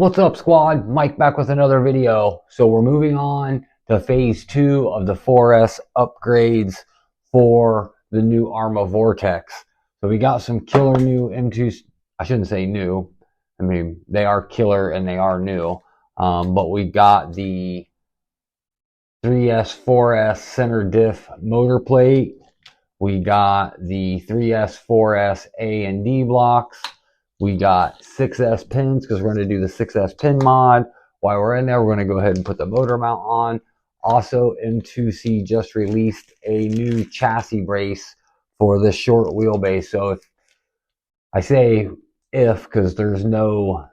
What's up, squad? Mike back with another video. So we're moving on to phase 2 of the 4S upgrades for the new ARRMA VORTEKS. So we got some killer new M2, I shouldn't say new, I mean they are killer and they are new, but we got the 3S 4S center diff motor plate. We got the 3S 4S A and D blocks. We got 6S pins because we're going to do the 6S pin mod. While we're in there, we're going to go ahead and put the motor mount on. Also, M2C just released a new chassis brace for this short wheelbase. So if I say if, because there's no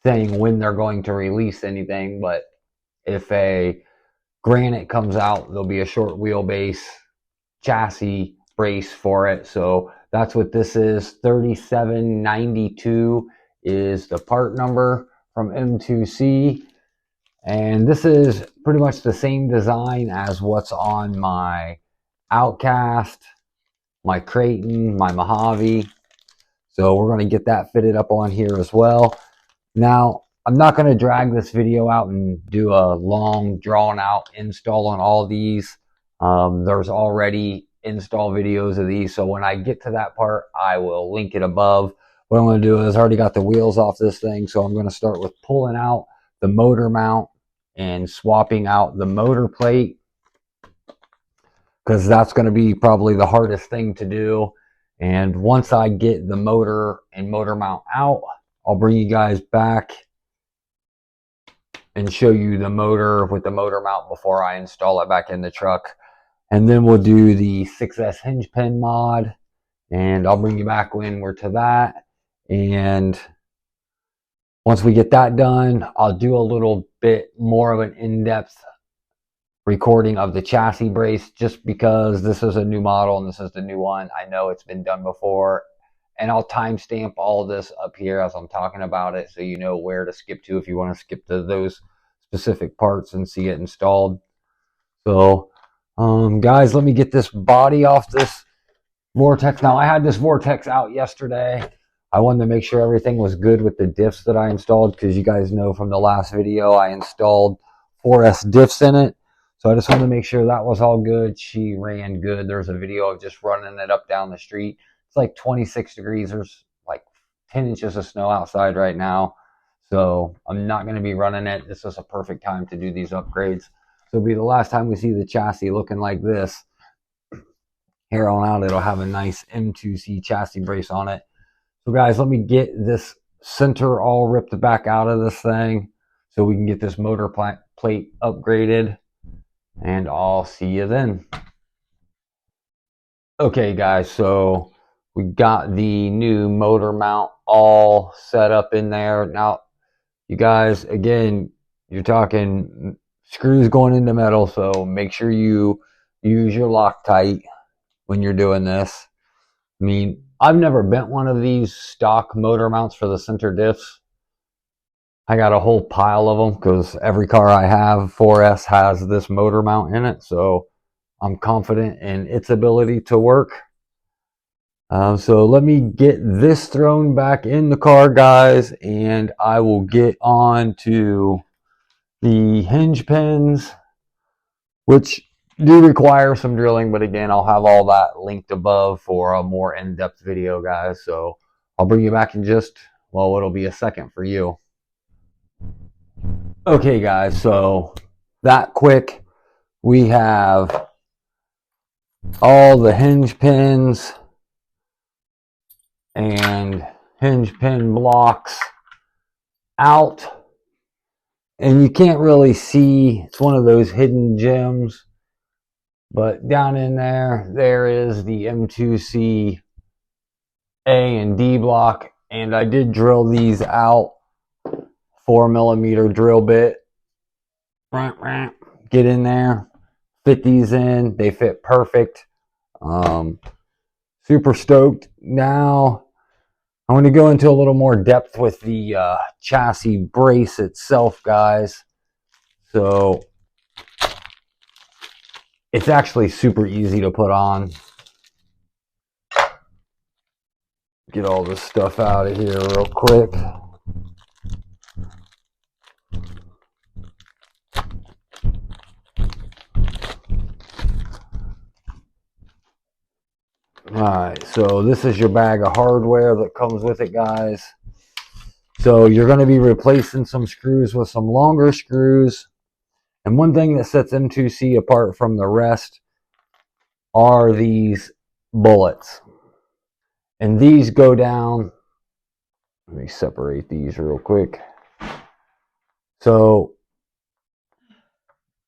saying when they're going to release anything, but if a Granite comes out, there'll be a short wheelbase chassis brace for it. So that's what this is. 3792 is the part number from M2C, and this is pretty much the same design as what's on my Outcast, my Creighton, my Mojave. So we're going to get that fitted up on here as well. Now, I'm not going to drag this video out and do a long drawn out install on all these. There's already install videos of these, so when I get to that part, I will link it above. What I'm going to do is I already got the wheels off this thing, so I'm going to start with pulling out the motor mount and swapping out the motor plate, because that's going to be probably the hardest thing to do. And once I get the motor and motor mount out, I'll bring you guys back and show you the motor with the motor mount before I install it back in the truck. And then we'll do the 6S hinge pin mod, and I'll bring you back when we're to that. And once we get that done, I'll do a little bit more of an in-depth recording of the chassis brace, just because this is a new model and this is the new one. I know it's been done before, and I'll timestamp all this up here as I'm talking about it, so you know where to skip to if you want to skip to those specific parts and see it installed. So guys, let me get this body off this Vortex. Now, I had this Vortex out yesterday. I wanted to make sure everything was good with the diffs that I installed, because you guys know from the last video I installed 4S diffs in it. So I just wanted to make sure that was all good. She ran good. There's a video of just running it up down the street. It's like 26 degrees. There's like 10 inches of snow outside right now. So I'm not going to be running it. This is a perfect time to do these upgrades. So it'll be the last time we see the chassis looking like this. Here on out, it'll have a nice M2C chassis brace on it. So guys, let me get this center all ripped back out of this thing so we can get this motor plate upgraded, and I'll see you then. Okay guys, so we got the new motor mount all set up in there. Now, you guys, again, you're talking screws going into metal, so make sure you use your Loctite when you're doing this. I mean, I've never bent one of these stock motor mounts for the center diffs. I got a whole pile of them because every car I have, 4S, has this motor mount in it, so I'm confident in its ability to work. So let me get this thrown back in the car, guys, and I will get on to the hinge pins, which do require some drilling, but again, I'll have all that linked above for a more in-depth video, guys. So I'll bring you back in just, well, it'll be a second for you. Okay guys, so that quick, we have all the hinge pins and hinge pin blocks out. And you can't really see, it's one of those hidden gems, but down in there, there is the M2C A and D block, and I did drill these out, 4mm drill bit. Get in there, fit these in, they fit perfect. Super stoked. Now, I'm going to go into a little more depth with the chassis brace itself, guys. So it's actually super easy to put on. Get all this stuff out of here real quick. Alright, so this is your bag of hardware that comes with it, guys. So you're going to be replacing some screws with some longer screws. And one thing that sets M2C apart from the rest are these bullets. And these go down. Let me separate these real quick. So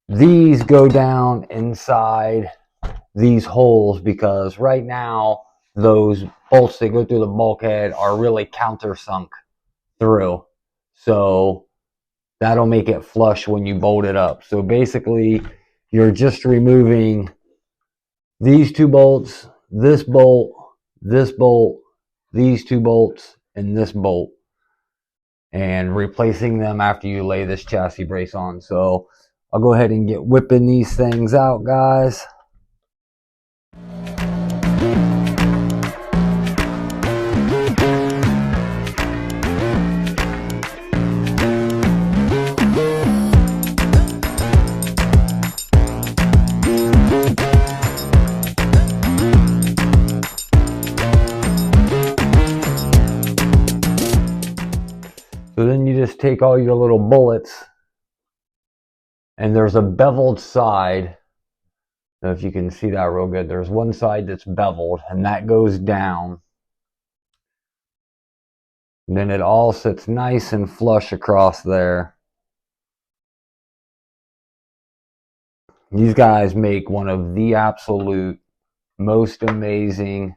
these go down inside these holes because right now those bolts that go through the bulkhead are really countersunk through. So that'll make it flush when you bolt it up. So basically you're just removing these two bolts, this bolt, these two bolts, and this bolt, and replacing them after you lay this chassis brace on. So I'll go ahead and get whipping these things out, guys. So then you just take all your little bullets, and there's a beveled side. I don't know if you can see that real good. There's one side that's beveled, and that goes down. And then it all sits nice and flush across there. These guys make one of the absolute most amazing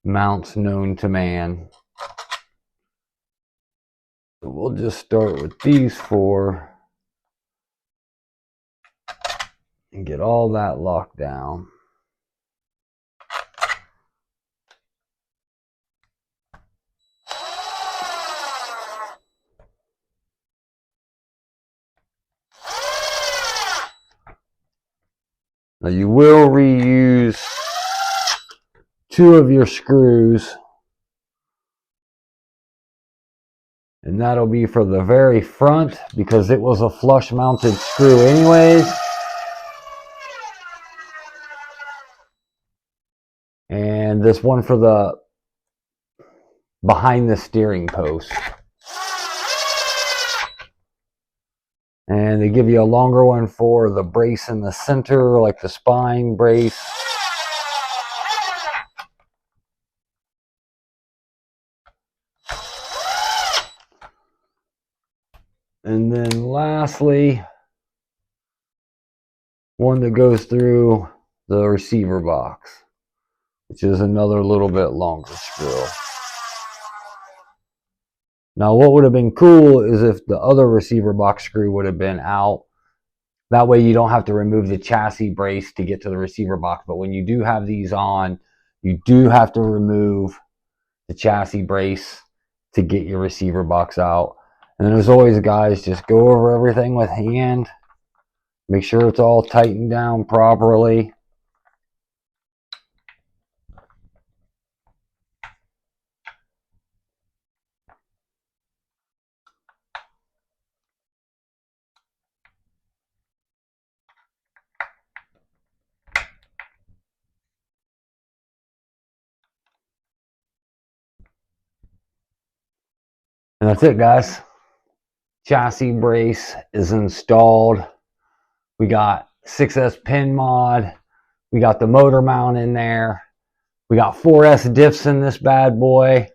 mounts known to man. So we'll just start with these four and get all that locked down. Now you will reuse two of your screws, and that'll be for the very front because it was a flush mounted screw anyways. And this one for the behind the steering post. And they give you a longer one for the brace in the center, like the spine brace. And then lastly, one that goes through the receiver box, which is another little bit longer screw. Now what would have been cool is if the other receiver box screw would have been out. That way you don't have to remove the chassis brace to get to the receiver box. But when you do have these on, you do have to remove the chassis brace to get your receiver box out. And then as always, guys, just go over everything with hand. Make sure it's all tightened down properly. And that's it, guys. Chassis brace is installed. We got 6S pin mod. We got the motor mount in there. We got 4S diffs in this bad boy.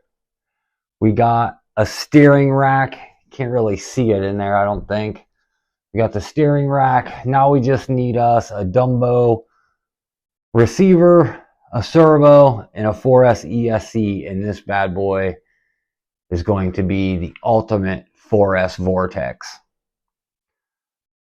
We got a steering rack. Can't really see it in there, I don't think. We got the steering rack. Now we just need us a Dumbo receiver, a servo, and a 4S ESC, and this bad boy is going to be the ultimate 4S Vortex.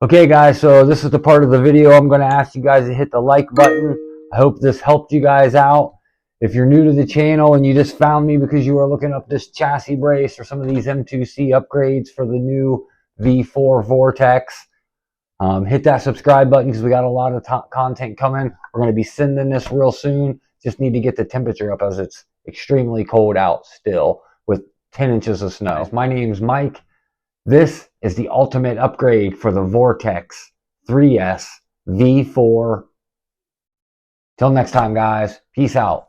Okay, guys, so this is the part of the video I'm going to ask you guys to hit the like button. I hope this helped you guys out. If you're new to the channel and you just found me because you were looking up this chassis brace or some of these M2C upgrades for the new V4 Vortex, hit that subscribe button because we got a lot of content coming. We're going to be sending this real soon. Just need to get the temperature up as it's extremely cold out still with 10 inches of snow. My name's Mike. This is the ultimate upgrade for the Vortex 3S V4 Till next time, guys. Peace out.